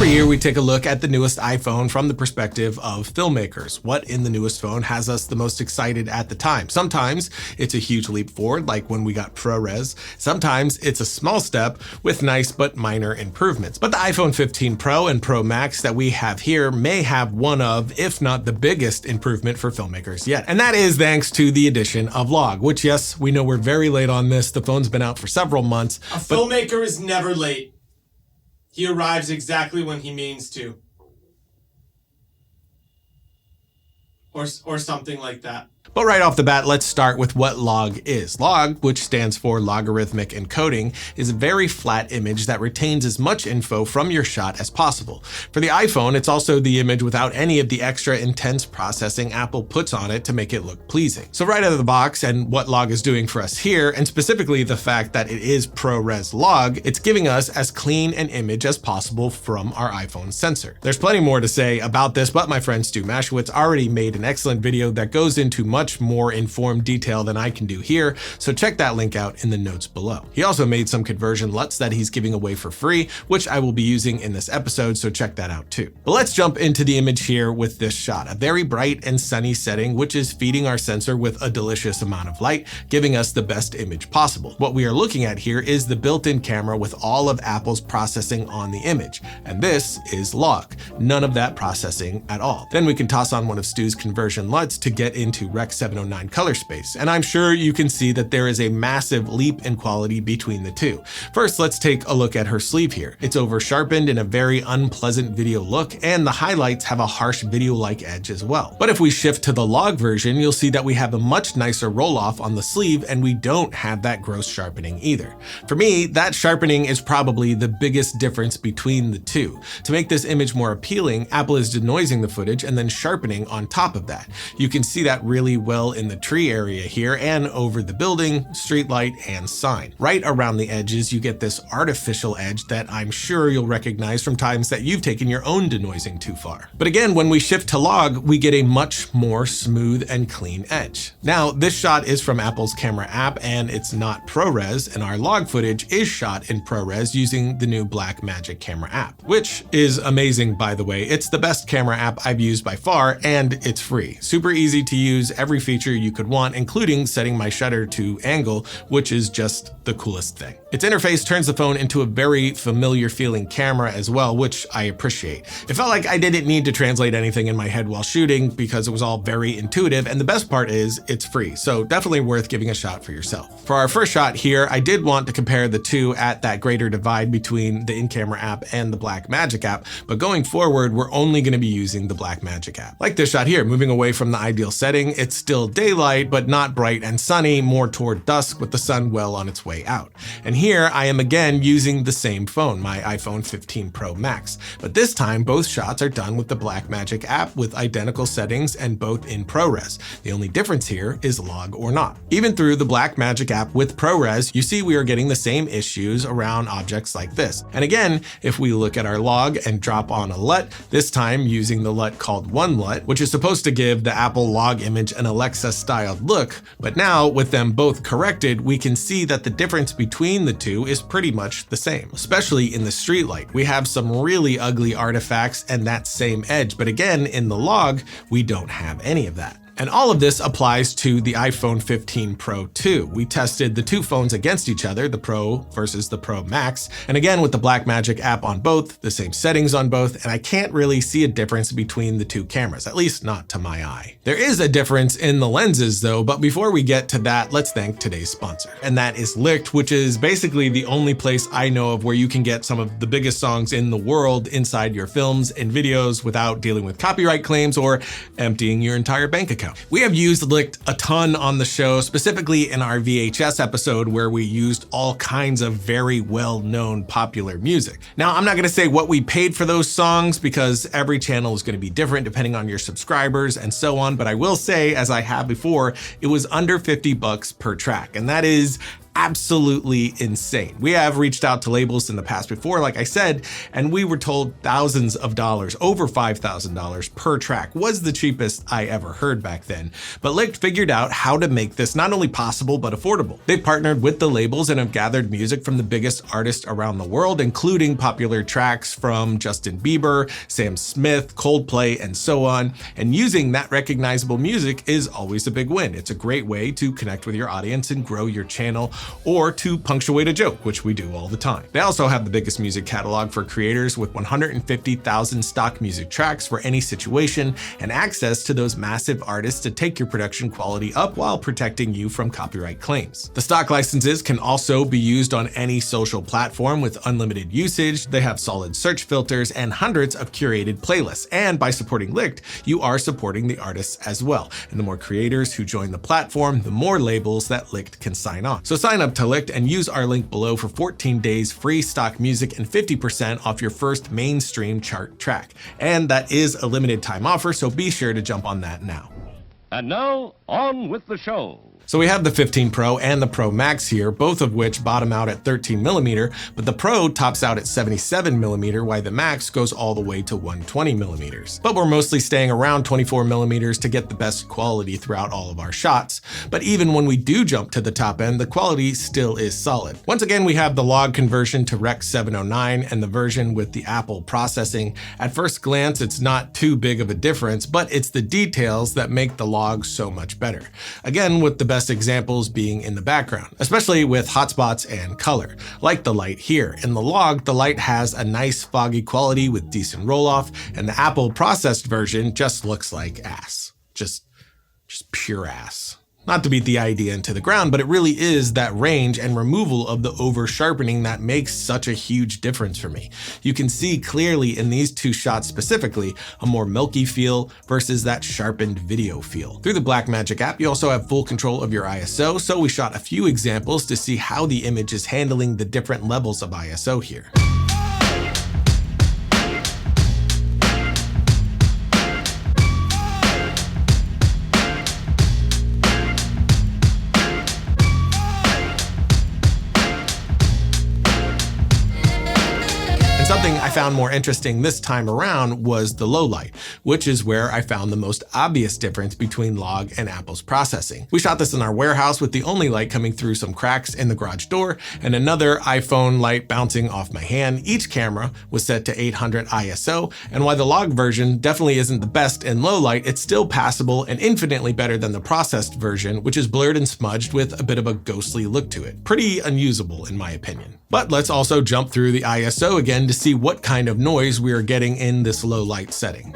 Every year we take a look at the newest iPhone from the perspective of filmmakers. What in the newest phone has us the most excited at the time? Sometimes it's a huge leap forward, like when we got ProRes. Sometimes it's a small step with nice but minor improvements. But the iPhone 15 Pro and Pro Max that we have here may have one of, if not the biggest improvement for filmmakers yet. And that is thanks to the addition of log, which, yes, we know we're very late on this. The phone's been out for several months. A filmmaker is never late. He arrives exactly when he means to. Or something like that. But right off the bat, let's start with what log is. Log, which stands for logarithmic encoding, is a very flat image that retains as much info from your shot as possible. For the iPhone, it's also the image without any of the extra intense processing Apple puts on it to make it look pleasing. So right out of the box, and what log is doing for us here, and specifically the fact that it is ProRes log, it's giving us as clean an image as possible from our iPhone sensor. There's plenty more to say about this, but my friend Stu Mashkowitz already made an excellent video that goes into much more informed detail than I can do here, so check that link out in the notes below. He also made some conversion LUTs that he's giving away for free, which I will be using in this episode, so check that out too. But let's jump into the image here with this shot, a very bright and sunny setting, which is feeding our sensor with a delicious amount of light, giving us the best image possible. What we are looking at here is the built-in camera with all of Apple's processing on the image, and this is log. None of that processing at all. Then we can toss on one of Stu's conversion LUTs to get into Rec 709 color space, and I'm sure you can see that there is a massive leap in quality between the two. First, let's take a look at her sleeve here. It's over sharpened in a very unpleasant video look, and the highlights have a harsh video-like edge as well. But if we shift to the log version, you'll see that we have a much nicer roll-off on the sleeve, and we don't have that gross sharpening either. For me, that sharpening is probably the biggest difference between the two. To make this image more appealing, Apple is denoising the footage and then sharpening on top of that. You can see that really well in the tree area here and over the building, streetlight, and sign. Right around the edges, you get this artificial edge that I'm sure you'll recognize from times that you've taken your own denoising too far. But again, when we shift to log, we get a much more smooth and clean edge. Now, this shot is from Apple's camera app and it's not ProRes, and our log footage is shot in ProRes using the new Blackmagic camera app, which is amazing, by the way. It's the best camera app I've used by far, and it's free. Super easy to use, every feature you could want, including setting my shutter to angle, which is just the coolest thing. Its interface turns the phone into a very familiar feeling camera as well, which I appreciate. It felt like I didn't need to translate anything in my head while shooting because it was all very intuitive, and the best part is it's free, so definitely worth giving a shot for yourself. For our first shot here, I did want to compare the two at that greater divide between the in-camera app and the Blackmagic app, but going forward, we're only going to be using the Blackmagic app. Like this shot here, moving away from the ideal setting, it's still daylight, but not bright and sunny, more toward dusk with the sun well on its way out. And here I am again using the same phone, my iPhone 15 Pro Max. But this time, both shots are done with the Blackmagic app with identical settings and both in ProRes. The only difference here is log or not. Even through the Blackmagic app with ProRes, you see we are getting the same issues around objects like this. And again, if we look at our log and drop on a LUT, this time using the LUT called OneLUT, which is supposed to give the Apple log image an Alexa-styled look, but now with them both corrected, we can see that the difference between the two is pretty much the same, especially in the streetlight. We have some really ugly artifacts and that same edge, but again, in the log, we don't have any of that. And all of this applies to the iPhone 15 Pro too. We tested the two phones against each other, the Pro versus the Pro Max, and again with the Blackmagic app on both, the same settings on both, and I can't really see a difference between the two cameras, at least not to my eye. There is a difference in the lenses though, but before we get to that, let's thank today's sponsor. And that is Licked, which is basically the only place I know of where you can get some of the biggest songs in the world inside your films and videos without dealing with copyright claims or emptying your entire bank account. We have used Licked a ton on the show, specifically in our VHS episode where we used all kinds of very well-known popular music. Now, I'm not going to say what we paid for those songs because every channel is going to be different depending on your subscribers and so on, but I will say, as I have before, it was under $50 per track, and that is absolutely insane. We have reached out to labels in the past before, like I said, and we were told thousands of dollars, over $5,000 per track was the cheapest I ever heard back then. But Licht figured out how to make this not only possible, but affordable. They've partnered with the labels and have gathered music from the biggest artists around the world, including popular tracks from Justin Bieber, Sam Smith, Coldplay, and so on. And using that recognizable music is always a big win. It's a great way to connect with your audience and grow your channel, or to punctuate a joke, which we do all the time. They also have the biggest music catalog for creators with 150,000 stock music tracks for any situation, and access to those massive artists to take your production quality up while protecting you from copyright claims. The stock licenses can also be used on any social platform with unlimited usage. They have solid search filters and hundreds of curated playlists. And by supporting Licht, you are supporting the artists as well. And the more creators who join the platform, the more labels that Licht can sign on. So sign up to Licht and use our link below for 14 days free stock music and 50% off your first mainstream chart track. And that is a limited time offer, so be sure to jump on that now. And now, on with the show. So we have the 15 Pro and the Pro Max here, both of which bottom out at 13mm, but the Pro tops out at 77mm, while the Max goes all the way to 120mm. But we're mostly staying around 24mm to get the best quality throughout all of our shots. But even when we do jump to the top end, the quality still is solid. Once again, we have the log conversion to Rec. 709 and the version with the Apple processing. At first glance, it's not too big of a difference, but it's the details that make the log so much better. Again, with the best examples being in the background, especially with hotspots and color, like the light here. In the log, the light has a nice foggy quality with decent roll-off, and the Apple processed version just looks like ass. Just pure ass. Not to beat the idea into the ground, but it really is that range and removal of the over sharpening that makes such a huge difference for me. You can see clearly in these two shots specifically a more milky feel versus that sharpened video feel. Through the Blackmagic app, you also have full control of your ISO, so we shot a few examples to see how the image is handling the different levels of ISO here. Something I found more interesting this time around was the low light, which is where I found the most obvious difference between log and Apple's processing. We shot this in our warehouse with the only light coming through some cracks in the garage door and another iPhone light bouncing off my hand. Each camera was set to 800 ISO, and while the log version definitely isn't the best in low light, it's still passable and infinitely better than the processed version, which is blurred and smudged with a bit of a ghostly look to it. Pretty unusable in my opinion. But let's also jump through the ISO again to see what kind of noise we are getting in this low light setting.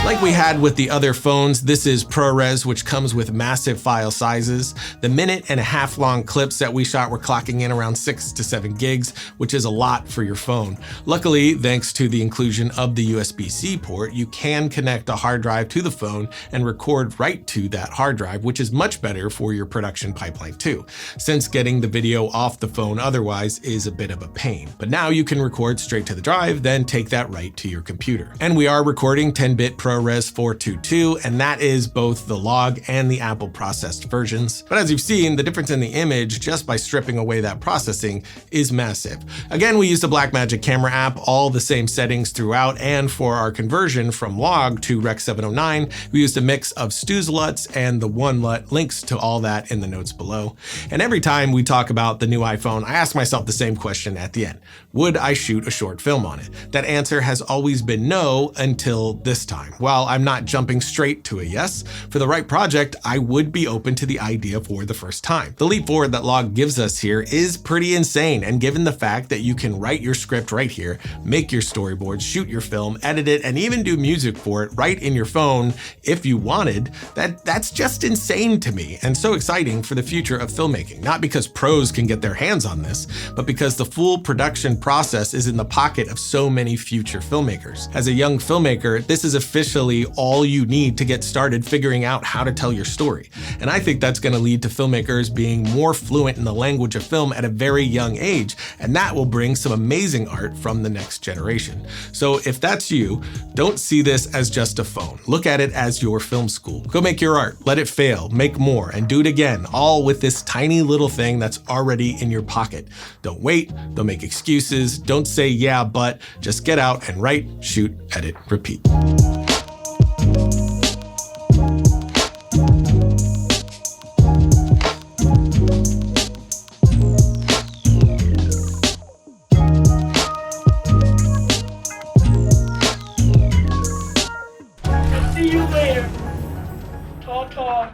Like we had with the other phones, this is ProRes, which comes with massive file sizes. The 1.5-minute long clips that we shot were clocking in around 6 to 7 gigs, which is a lot for your phone. Luckily, thanks to the inclusion of the USB-C port, you can connect a hard drive to the phone and record right to that hard drive, which is much better for your production pipeline too, since getting the video off the phone otherwise is a bit of a pain. But now you can record straight to the drive, then take that right to your computer. And we are recording 10-bit ProRes 422, and that is both the log and the Apple processed versions. But as you've seen, the difference in the image just by stripping away that processing is massive. Again, we used the Blackmagic camera app, all the same settings throughout, and for our conversion from log to Rec. 709, we used a mix of Stu's LUTs and the one LUT, links to all that in the notes below. And every time we talk about the new iPhone, I ask myself the same question at the end. Would I shoot a short film on it? That answer has always been no until this time. While I'm not jumping straight to a yes, for the right project, I would be open to the idea for the first time. The leap forward that log gives us here is pretty insane, and given the fact that you can write your script right here, make your storyboards, shoot your film, edit it, and even do music for it right in your phone if you wanted, that's just insane to me and so exciting for the future of filmmaking. Not because pros can get their hands on this, but because the full production process is in the pocket of so many future filmmakers. As a young filmmaker, this is officially literally all you need to get started figuring out how to tell your story. And I think that's going to lead to filmmakers being more fluent in the language of film at a very young age, and that will bring some amazing art from the next generation. So if that's you, don't see this as just a phone. Look at it as your film school. Go make your art, let it fail, make more, and do it again, all with this tiny little thing that's already in your pocket. Don't wait, don't make excuses, don't say yeah, but just get out and write, shoot, edit, repeat. See you later. Ta-ta.